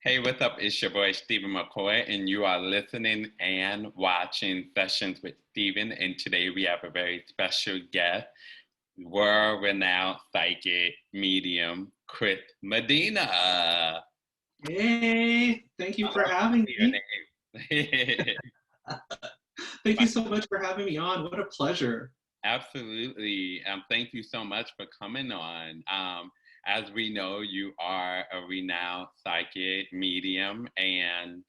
Hey, what's up? It's your boy Stephen McCoy, and you are listening and watching Sessions with Stephen. And today we have a very special guest, world-renowned psychic medium, Chris Medina. Hey, thank you I for love having your me. name. Thank you so much for having me on. What a pleasure. Absolutely. Thank you so much for coming on. As we know, you are a renowned psychic medium. And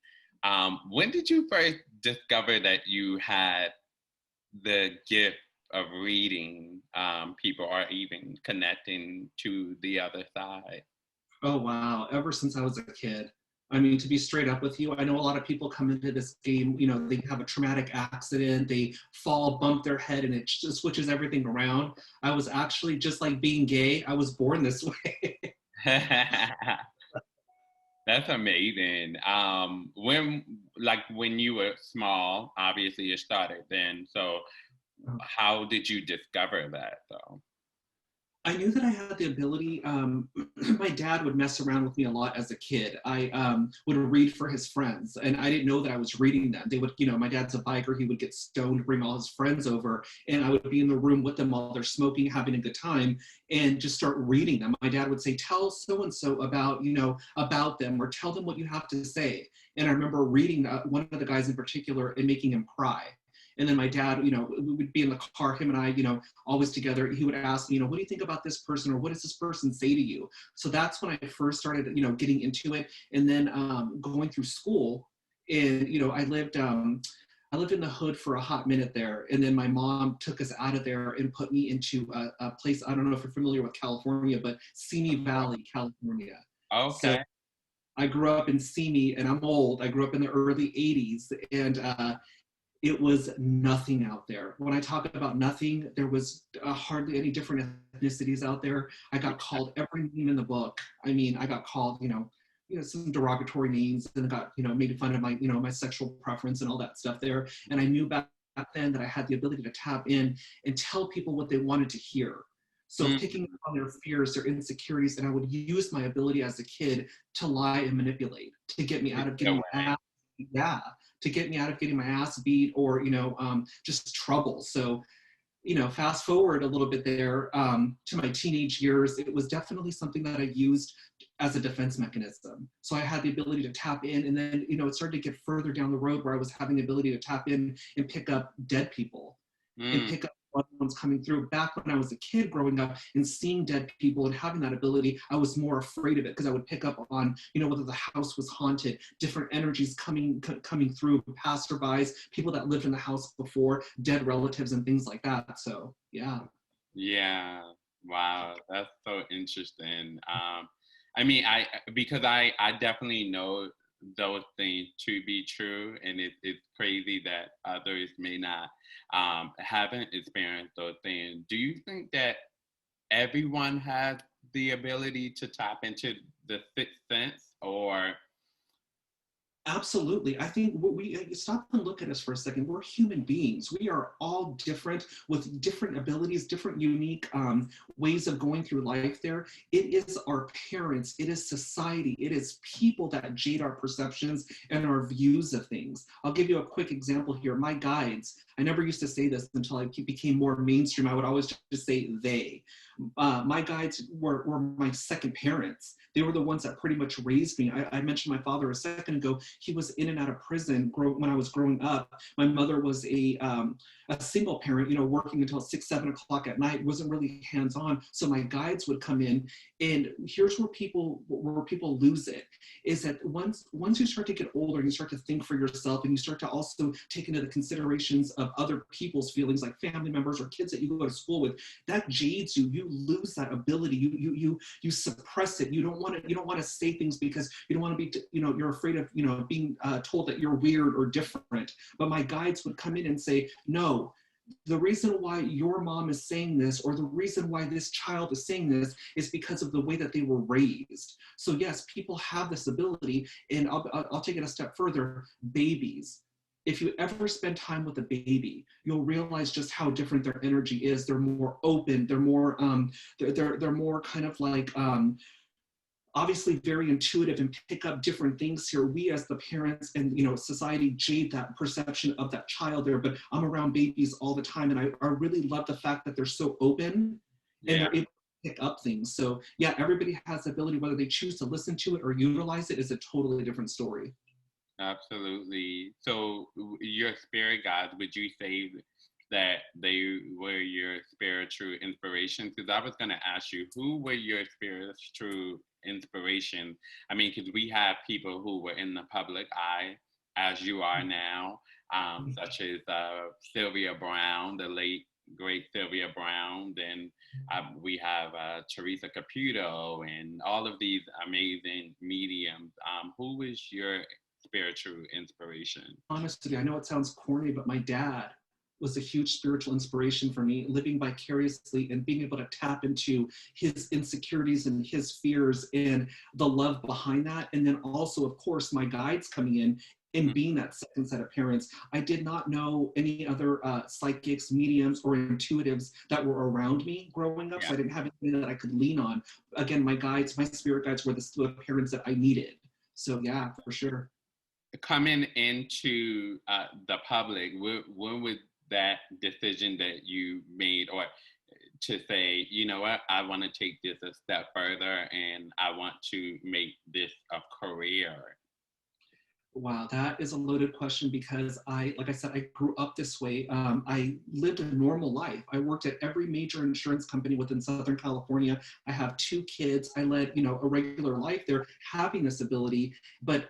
when did you first discover that you had the gift of reading people or even connecting to the other side? Oh, wow. Ever since I was a kid. I mean, to be straight up with you, I know a lot of people come into this game, they have a traumatic accident, they fall, bump their head, and it just switches everything around. I was actually just like being gay. I was born this way. That's amazing. When you were small, obviously it started then. So how did you discover that though? I knew that I had the ability. My dad would mess around with me a lot as a kid. I would read for his friends, and I didn't know that I was reading them. They would, my dad's a biker. He would get stoned, bring all his friends over, and I would be in the room with them while they're smoking, having a good time, and just start reading them. My dad would say, "Tell so and so about, about them, or tell them what you have to say." And I remember reading one of the guys in particular and making him cry. And then my dad, we would be in the car, him and I, always together. He would ask me, what do you think about this person? Or what does this person say to you? So that's when I first started, getting into it. And then going through school, and, I lived in the hood for a hot minute there. And then my mom took us out of there and put me into a place, I don't know if you're familiar with California, but Simi Valley, California. So Okay. I grew up in Simi, and I'm old. I grew up in the early 80s. And it was nothing out there. When I talk about nothing, there was hardly any different ethnicities out there. I got called every name in the book. I mean, I got called, some derogatory names, and got, made fun of my, my sexual preference and all that stuff there. And I knew back then that I had the ability to tap in and tell people what they wanted to hear. So Mm, picking up on their fears, their insecurities, and I would use my ability as a kid to lie and manipulate to get me out of no getting way. yeah, to get me out of getting my ass beat, or just trouble. So fast forward a little bit there, to my teenage years, it was definitely something that I used as a defense mechanism. So I had the ability to tap in, and then it started to get further down the road where I was having the ability to tap in and pick up dead people and Mm, pick up what ones coming through. Back when I was a kid growing up and seeing dead people and having that ability, I was more afraid of it because I would pick up on, whether the house was haunted, different energies coming through, passerbys, people that lived in the house before, dead relatives and things like that. So yeah. yeah. Wow. That's so interesting. I mean, I definitely know those things to be true, and it's crazy that others may not haven't experienced those things. Do you think that everyone has the ability to tap into the sixth sense, or Absolutely. I think we stop and look at us for a second. We're human beings. We are all different with different abilities, different unique ways of going through life there. It is our parents, it is society, it is people that jade our perceptions and our views of things. I'll give you a quick example here. My guides, I never used to say this until I became more mainstream. I would always just say they. My guides were my second parents. They were the ones that pretty much raised me. I mentioned my father a second ago. He was in and out of prison when I was growing up. My mother was a single parent, working until 6, 7 o'clock at night, wasn't really hands-on. So my guides would come in, and here's where people lose it, is that once you start to get older and you start to think for yourself, and you start to also take into the considerations of other people's feelings, like family members or kids that you go to school with, that jades you. You lose that ability. You suppress it. You don't want to say things because you don't want to be, you're afraid of, being told that you're weird or different. But my guides would come in and say, no, the reason why your mom is saying this, or the reason why this child is saying this, is because of the way that they were raised. So yes, people have this ability, and I'll take it a step further. Babies, if you ever spend time with a baby, you'll realize just how different their energy is. They're more open. They're more they're more kind of like obviously very intuitive and pick up different things here. We as the parents and, you know, society jade that perception of that child there, but I'm around babies all the time. And I really love the fact that they're so open and Yeah. they're able to pick up things. So yeah, everybody has the ability, whether they choose to listen to it or utilize it is a totally different story. Absolutely. So, your spirit guides, would you say that they were your spiritual inspiration? Because I was going to ask you, who were your spiritual inspiration? I mean, because we have people who were in the public eye, as you are now, such as Sylvia Brown, the late great Sylvia Brown. Then we have Teresa Caputo, and all of these amazing mediums. Who was your spiritual inspiration? Honestly, I know it sounds corny, but my dad was a huge spiritual inspiration for me, living vicariously and being able to tap into his insecurities and his fears and the love behind that. And then also, of course, my guides coming in and being that second set of parents. I did not know any other psychics, mediums, or intuitives that were around me growing up, so I didn't have anything that I could lean on. Again, my guides, my spirit guides were the parents that I needed. So yeah, for sure. Coming into the public, when was that decision that you made, or to say, you know what, I want to take this a step further and I want to make this a career? Wow, that is a loaded question because like I said, I grew up this way. I lived a normal life. I worked at every major insurance company within Southern California. I have 2 kids. I led, you know, a regular life there, having this ability. But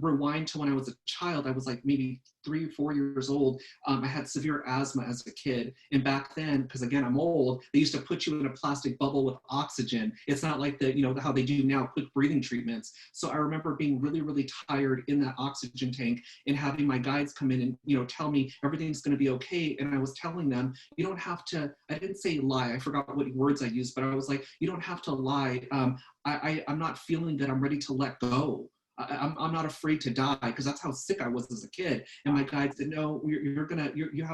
rewind to when I was a child, I was like maybe 3 or 4 years old. I had severe asthma as a kid. And back then, because again, I'm old, they used to put you in a plastic bubble with oxygen. It's not like the, you know, how they do now, quick breathing treatments. So I remember being really, really tired in that oxygen tank and having my guides come in and, you know, tell me everything's going to be okay. And I was telling them, you don't have to, I didn't say lie. I forgot what words I used, but I was like, you don't have to lie. I'm not feeling that I'm ready to let go. I'm not afraid to die, because that's how sick I was as a kid. And my guide said, no, you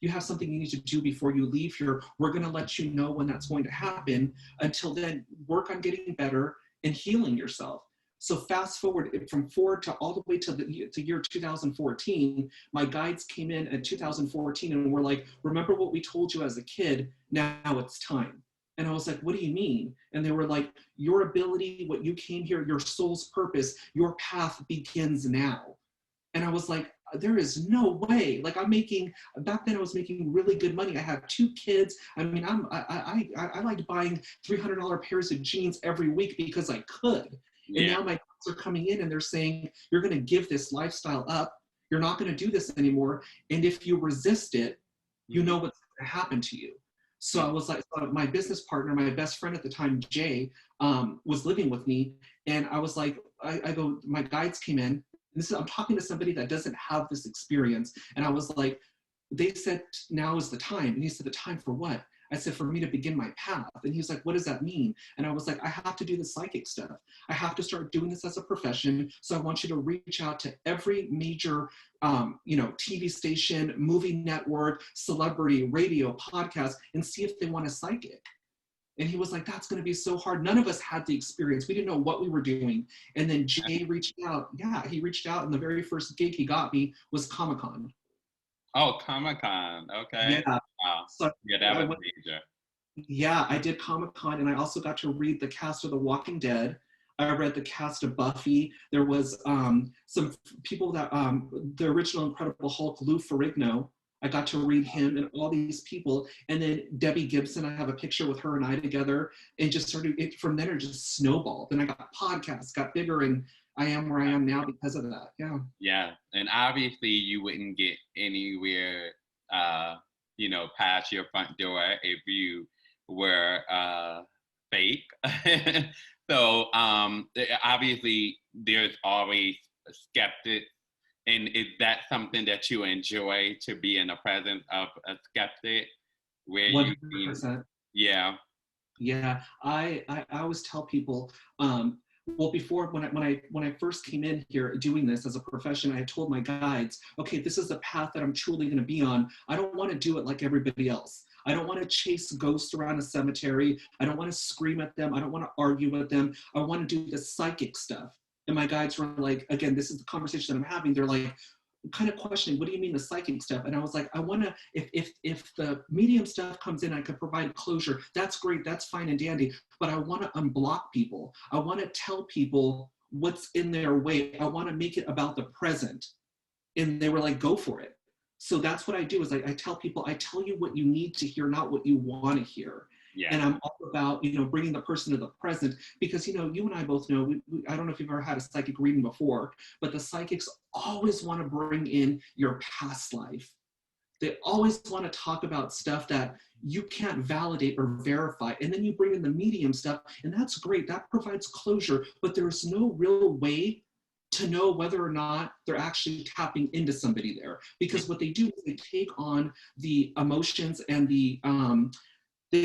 have something you need to do before you leave here. We're gonna let you know when that's going to happen. Until then, work on getting better and healing yourself. So fast forward from forward to all the way to the year 2014, my guides came in 2014 and were like, remember what we told you as a kid, now it's time. And I was like, what do you mean? And they were like, your ability, what you came here, your soul's purpose, your path begins now. And I was like, there is no way. Like back then I was making really good money. I had 2 kids. I mean, I liked buying $300 pairs of jeans every week because I could. And now my kids are coming in and they're saying, you're going to give this lifestyle up. You're not going to do this anymore. And if you resist it, you know what's going to happen to you. So I was like, my business partner, my best friend at the time, Jay, was living with me. And I was like, I go, my guides came in. I'm talking to somebody that doesn't have this experience. And I was like, they said, now is the time. And he said, the time for what? I said, for me to begin my path. And he was like, what does that mean? And I was like, I have to do the psychic stuff. I have to start doing this as a profession. So I want you to reach out to every major, TV station, movie network, celebrity, radio, podcast, and see if they want a psychic. And he was like, that's going to be so hard. None of us had the experience. We didn't know what we were doing. And then Jay reached out. Yeah, he reached out. And the very first gig he got me was Comic-Con. Oh, Comic-Con. Okay. Yeah. Wow. So yeah, that was major. Yeah, I did Comic-Con, and I also got to read the cast of The Walking Dead. I read the cast of Buffy. There was some people that, the original Incredible Hulk, Lou Ferrigno, I got to read him and all these people. And then Debbie Gibson, I have a picture with her and I together, and just started, from then it just snowballed. And I got podcasts, got bigger, and I am where I am now because of that. Yeah. Yeah. And obviously you wouldn't get anywhere, past your front door if you were fake. So obviously there's always a skeptic. And is that something that you enjoy, to be in the presence of a skeptic? Where 100%. Yeah. Yeah, I always tell people, well, before when I first came in here doing this as a profession, I had told my guides, okay, this is the path that I'm truly going to be on. I don't want to do it like everybody else. I don't want to chase ghosts around a cemetery. I don't want to scream at them. I don't want to argue with them. I want to do the psychic stuff. And my guides were like, again, this is the conversation that I'm having. They're like, kind of questioning, what do you mean the psychic stuff? And I was like, I want to, if the medium stuff comes in, I could provide closure. That's great. That's fine and dandy. But I want to unblock people. I want to tell people what's in their way. I want to make it about the present. And they were like, go for it. So that's what I do is I tell people, I tell you what you need to hear, not what you want to hear. Yeah. And I'm all about, bringing the person to the present because, you and I both know, I don't know if you've ever had a psychic reading before, but the psychics always want to bring in your past life. They always want to talk about stuff that you can't validate or verify. And then you bring in the medium stuff, and that's great. That provides closure, but there's no real way to know whether or not they're actually tapping into somebody there. Because what they do is they take on the emotions and they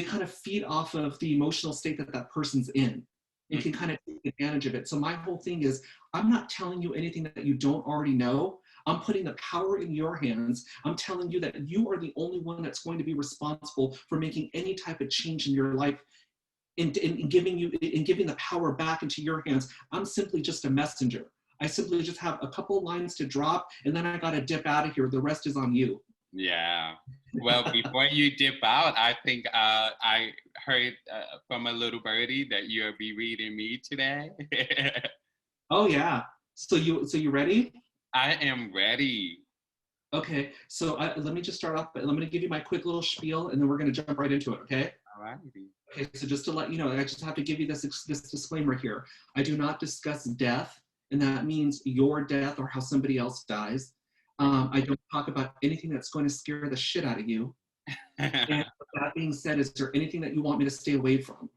kind of feed off of the emotional state that that person's in and can kind of take advantage of it. So my whole thing is, I'm not telling you anything that you don't already know. I'm putting the power in your hands. I'm telling you that you are the only one that's going to be responsible for making any type of change in your life and giving the power back into your hands. I'm simply just a messenger. I simply just have a couple lines to drop, and then I got to dip out of here. The rest is on you. Yeah. Well, before you dip out, I think I heard from a little birdie that you'll be reading me today. Oh yeah. So you ready? I am ready. Okay. So let me just start off. I'm going to give you my quick little spiel, and then we're going to jump right into it. Okay. All right. Okay. So just to let you know, I just have to give you this disclaimer here. I do not discuss death, and that means your death or how somebody else dies. I don't talk about anything that's going to scare the shit out of you. And with that being said, is there anything that you want me to stay away from?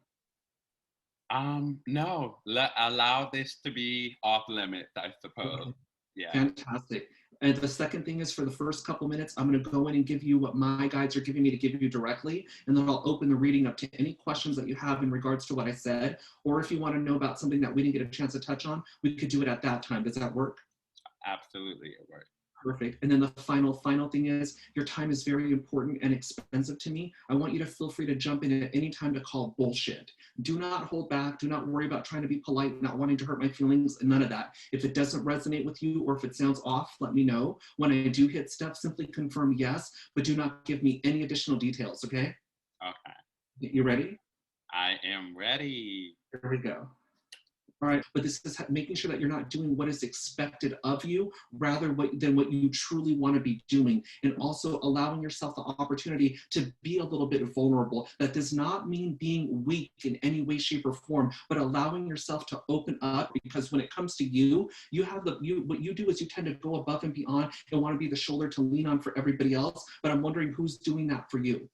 No. Allow this to be off limits, I suppose. Okay. Yeah. Fantastic. And the second thing is, for the first couple minutes, I'm going to go in and give you what my guides are giving me to give you directly, and then I'll open the reading up to any questions that you have in regards to what I said, or if you want to know about something that we didn't get a chance to touch on, we could do it at that time. Does that work? Absolutely, it works. Perfect. And then the final thing is, your time is very important and expensive to me. I want you to feel free to jump in at any time to call bullshit. Do not hold back. Do not worry about trying to be polite, not wanting to hurt my feelings, and none of that. If it doesn't resonate with you or if it sounds off, let me know. When I do hit stuff, simply confirm yes, but do not give me any additional details, okay? Okay. You ready? I am ready. Here we go. All right, but this is making sure that you're not doing what is expected of you rather than what you truly want to be doing, and also allowing yourself the opportunity to be a little bit vulnerable. That does not mean being weak in any way, shape, or form, but allowing yourself to open up, because when it comes to you, what you do is you tend to go above and beyond and want to be the shoulder to lean on for everybody else, but I'm wondering who's doing that for you.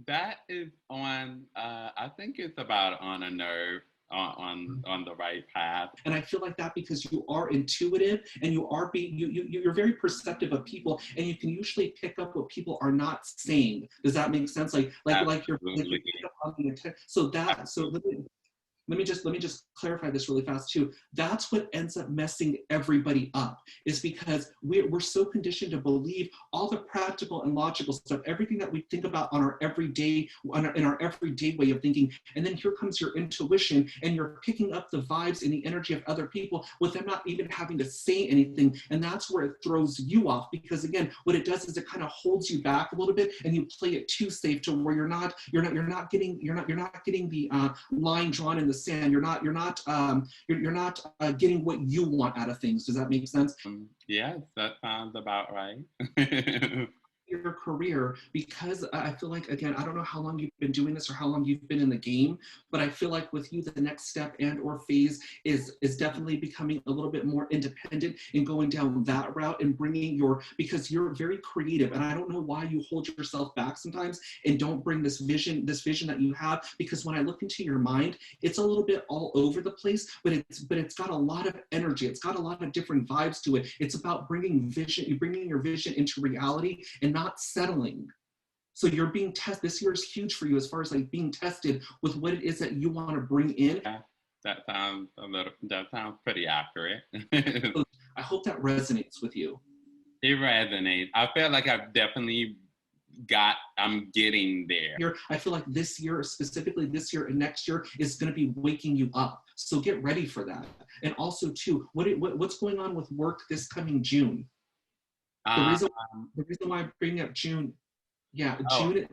That is on, I think it's about on a nerve. On the right path. And I feel like that because you are intuitive and you're very perceptive of people, and you can usually pick up what people are not saying. Does that make sense? Like you're pick up on the intent. So let me just clarify this really fast too. That's what ends up messing everybody up, is because we're so conditioned to believe all the practical and logical stuff, everything that we think about on our everyday, in our everyday way of thinking. And then here comes your intuition, and you're picking up the vibes and the energy of other people with them not even having to say anything. And that's where it throws you off, because again, what it does is it kind of holds you back a little bit, and you play it too safe to where you're not getting the line drawn in the sand. You're not getting what you want out of things. Does that make sense? Yes, that sounds about right. Your career, because I feel like, again, I don't know how long you've been doing this or how long you've been in the game, but I feel like with you, the next step and or phase is definitely becoming a little bit more independent and going down that route and bringing because you're very creative, and I don't know why you hold yourself back sometimes and don't bring this vision that you have, because when I look into your mind, it's a little bit all over the place, but it's got a lot of energy. It's got a lot of different vibes to it. It's about bringing your vision into reality and not settling. So you're being tested. This year is huge for you as far as like being tested with what it is that you want to bring in. Yeah, that sounds pretty accurate. I hope that resonates with you. It resonates. I feel like I've definitely I'm getting there. Here, I feel like this year, specifically this year and next year, is going to be waking you up. So get ready for that. And also, too, what's going on with work this coming June? The Um, reason the reason why I'm bringing up June, yeah, oh, June.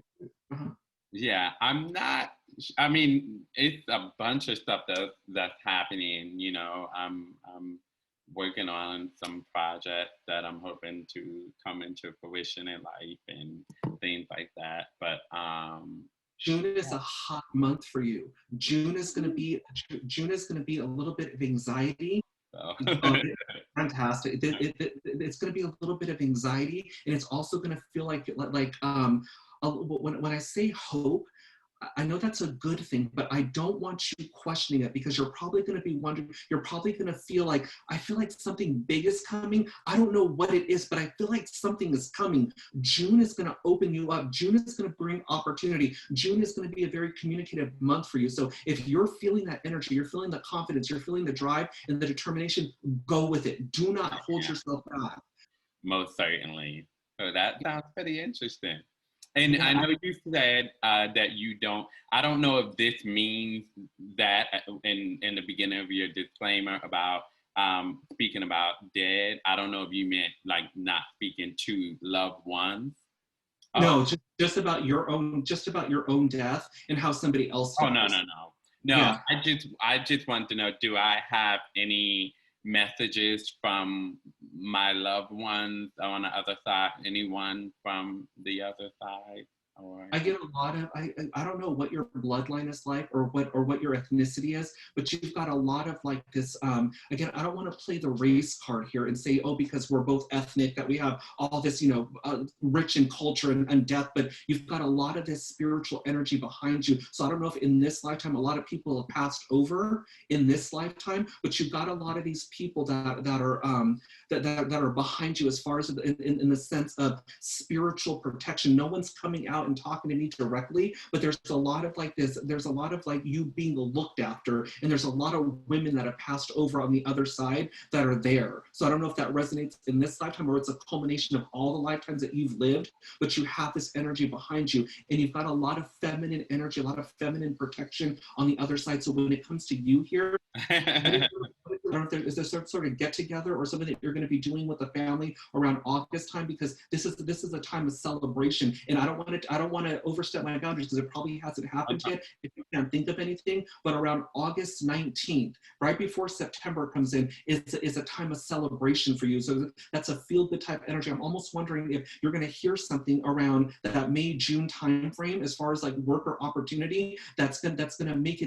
Uh-huh. yeah, I'm not. I mean, it's a bunch of stuff that's happening. You know, I'm working on some projects that I'm hoping to come into fruition in life and things like that. But June is a hot month for you. June is going to be a little bit of anxiety. so. Fantastic. It's going to be a little bit of anxiety, and it's also going to feel like when I say hope, I know that's a good thing, but I don't want you questioning it, because you're probably going to be wondering, you're probably going to feel like, I feel like something big is coming. I don't know what it is, but I feel like something is coming. June is going to open you up. June is going to bring opportunity. June is going to be a very communicative month for you. So if you're feeling that energy, you're feeling the confidence, you're feeling the drive and the determination, go with it. Do not hold yourself back. Most certainly. So that sounds pretty interesting. And Yeah, I know you said that I don't know if this means that in the beginning of your disclaimer about speaking about dead. I don't know if you meant like not speaking to loved ones. Oh, no, just about your own death and how somebody else oh no, dies. no, no. No, Yeah. I just want to know, do I have any messages from my loved ones on the other side? Anyone from the other side? Or I get a lot of I don't know what your bloodline is like, or what your ethnicity is, but you've got a lot of like this. Again, I don't want to play the race card here and say, oh, because we're both ethnic, that we have all this, rich in culture and death, but you've got a lot of this spiritual energy behind you. So I don't know if in this lifetime a lot of people have passed over in this lifetime, but you've got a lot of these people that are behind you, as far as in the sense of spiritual protection. No one's coming out and talking to me directly, but there's a lot of like this, there's a lot of like you being looked after, and there's a lot of women that have passed over on the other side that are there. So I don't know if that resonates in this lifetime, or it's a culmination of all the lifetimes that you've lived, but you have this energy behind you, and you've got a lot of feminine energy, a lot of feminine protection on the other side. So when it comes to you here, I don't know if is there some sort of get together or something that you're going to be doing with the family around August time, because this is a time of celebration, and I don't want to overstep my boundaries, because it probably hasn't happened yet if you can't think of anything. But around August 19th, right before September comes in, is a time of celebration for you. So that's a feel good type energy. I'm almost wondering if you're going to hear something around that May-June time frame, as far as like work or opportunity, that's going to make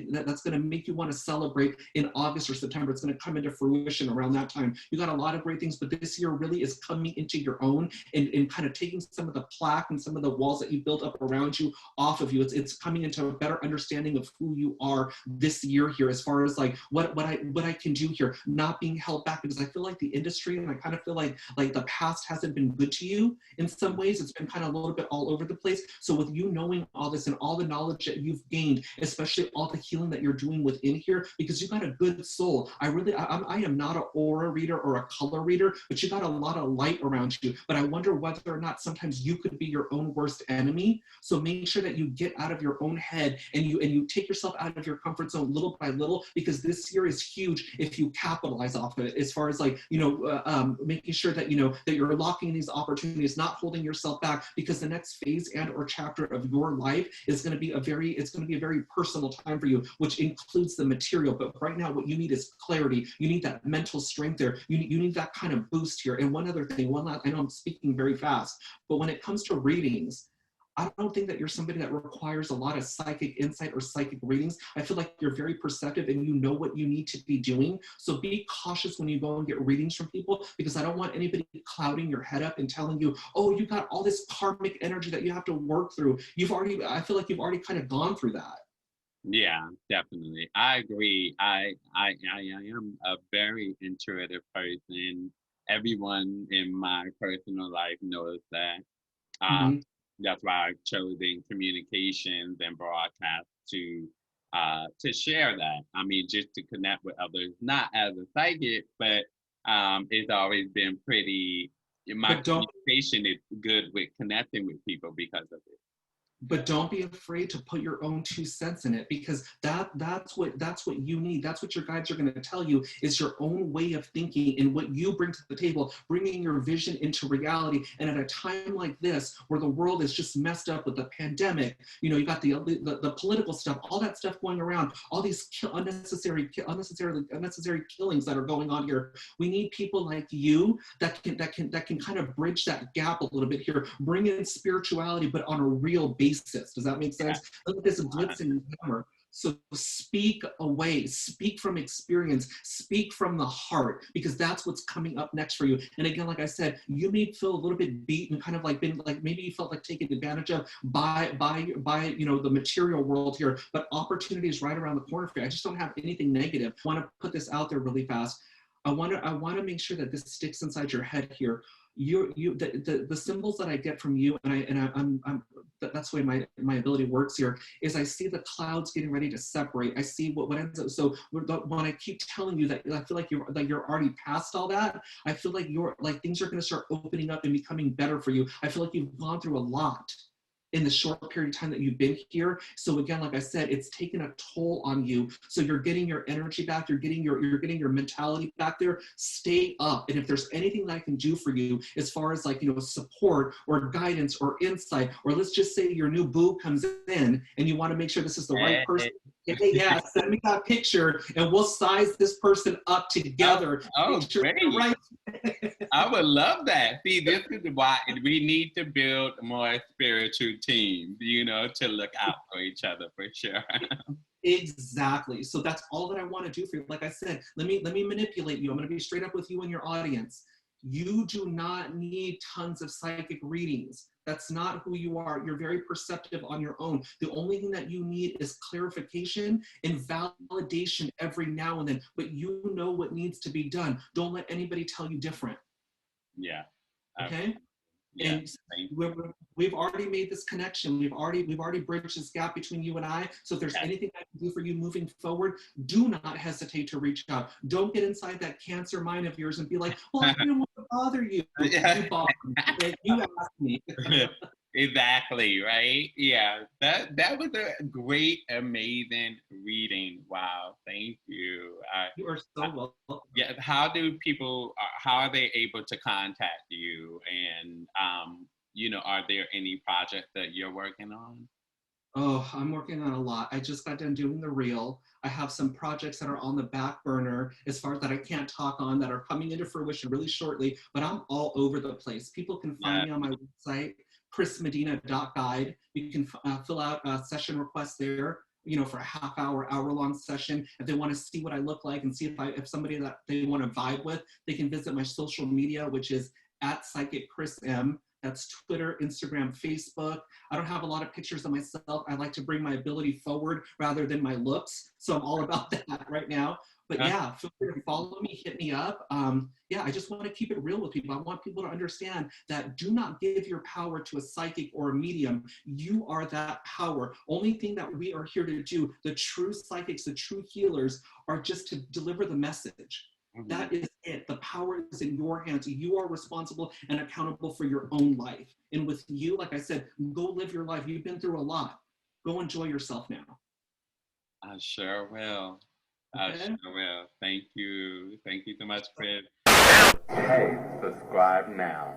you want to celebrate in August or September. It's going to come into fruition around that time. You got a lot of great things, but this year really is coming into your own, and kind of taking some of the plaque and some of the walls that you built up around you off of you. It's coming into a better understanding of who you are this year here, as far as like what I can do here, not being held back, because I feel like the industry, and I kind of feel like the past hasn't been good to you in some ways. It's been kind of a little bit all over the place. So with you knowing all this and all the knowledge that you've gained, especially all the healing that you're doing within here, because you got a good soul. I am not an aura reader or a color reader, but you got a lot of light around you. But I wonder whether or not sometimes you could be your own worst enemy. So make sure that you get out of your own head, and you take yourself out of your comfort zone little by little, because this year is huge if you capitalize off of it, as far as like, making sure that, that you're locking these opportunities, not holding yourself back, because the next phase and or chapter of your life is going to be a very personal time for you, which includes the material. But right now, what you need is clarity. You need that mental strength there. You need that kind of boost here. And one other thing, I know I'm speaking very fast, but when it comes to readings, I don't think that you're somebody that requires a lot of psychic insight or psychic readings. I feel like you're very perceptive and you know what you need to be doing. So be cautious when you go and get readings from people, because I don't want anybody clouding your head up and telling you, oh, you got all this karmic energy that you have to work through. I feel like you've already kind of gone through that. yeah, definitely. I agree. I am a very intuitive person. Everyone in my personal life knows that. Uh, Mm-hmm. that's why I've chosen communications and broadcast to share that. I mean, just to connect with others, not as a psychic, but it's always been pretty my But don't communication is good with connecting with people because of it. but don't be afraid to put your own 2 cents in it, because that's what you need. That's what your guides are going to tell you, is your own way of thinking and what you bring to the table, bringing your vision into reality. And at a time like this, where the world is just messed up with the pandemic, you got the political stuff, all that stuff going around, all these unnecessary killings that are going on here. We need people like you that can kind of bridge that gap a little bit here, bring in spirituality, but on a real basis. Does that make sense? Look at this glitz and glamour. So speak away, speak from experience, speak from the heart, because that's what's coming up next for you. And again, like I said, you may feel a little bit beaten, kind of like maybe you felt like taken advantage of by the material world here, but opportunity is right around the corner for you. I just don't have anything negative. I want to put this out there really fast. I want to make sure that this sticks inside your head here. The symbols that I get from you, I'm that's the way my ability works here, is I see the clouds getting ready to separate. I see what ends up. So when I keep telling you that, I feel like you're already past all that. I feel like things are going to start opening up and becoming better for you. I feel like you've gone through a lot in the short period of time that you've been here. So again, like I said, it's taken a toll on you. So you're getting your energy back, you're getting your mentality back there. Stay up. And if there's anything that I can do for you as far as support or guidance or insight, or let's just say your new boo comes in and you want to make sure this is the right person, yeah, send me that picture and we'll size this person up together. Great. Right. I would love that. See, this is why we need to build more spiritual teams, to look out for each other for sure. Exactly. So that's all that I want to do for you. Like I said, let me manipulate you. I'm going to be straight up with you and your audience. You do not need tons of psychic readings. That's not who you are. You're very perceptive on your own. The only thing that you need is clarification and validation every now and then. But you know what needs to be done. Don't let anybody tell you different. Yeah. Okay? Yeah. And we've already made this connection. We've already bridged this gap between you and I. So if there's anything I can do for you moving forward, do not hesitate to reach out. Don't get inside that Cancer mind of yours and be like, well, I didn't want to bother you. You bothered me. You asked me. Exactly, right? Yeah, that was a great, amazing reading. Wow, thank you. You are so welcome. Yeah, how are they able to contact you? And, are there any projects that you're working on? Oh, I'm working on a lot. I just got done doing the reel. I have some projects that are on the back burner as far as that I can't talk on, that are coming into fruition really shortly, but I'm all over the place. People can find me on my website, chrismedina.guide. You can fill out a session request there, for a half hour-long session. If they want to see what I look like and see if somebody that they want to vibe with, they can visit my social media, which is @PsychicChrisM. That's Twitter, Instagram, Facebook. I don't have a lot of pictures of myself. I like to bring my ability forward rather than my looks. So I'm all about that right now. But yeah, feel free to follow me, hit me up. I just want to keep it real with people. I want people to understand that do not give your power to a psychic or a medium. You are that power. Only thing that we are here to do, the true psychics, the true healers, are just to deliver the message. Mm-hmm. That is it. The power is in your hands. You are responsible and accountable for your own life. And with you, like I said, go live your life. You've been through a lot. Go enjoy yourself now. I sure will. Okay. I sure will. Thank you. Thank you so much, Chris. Hey, subscribe now.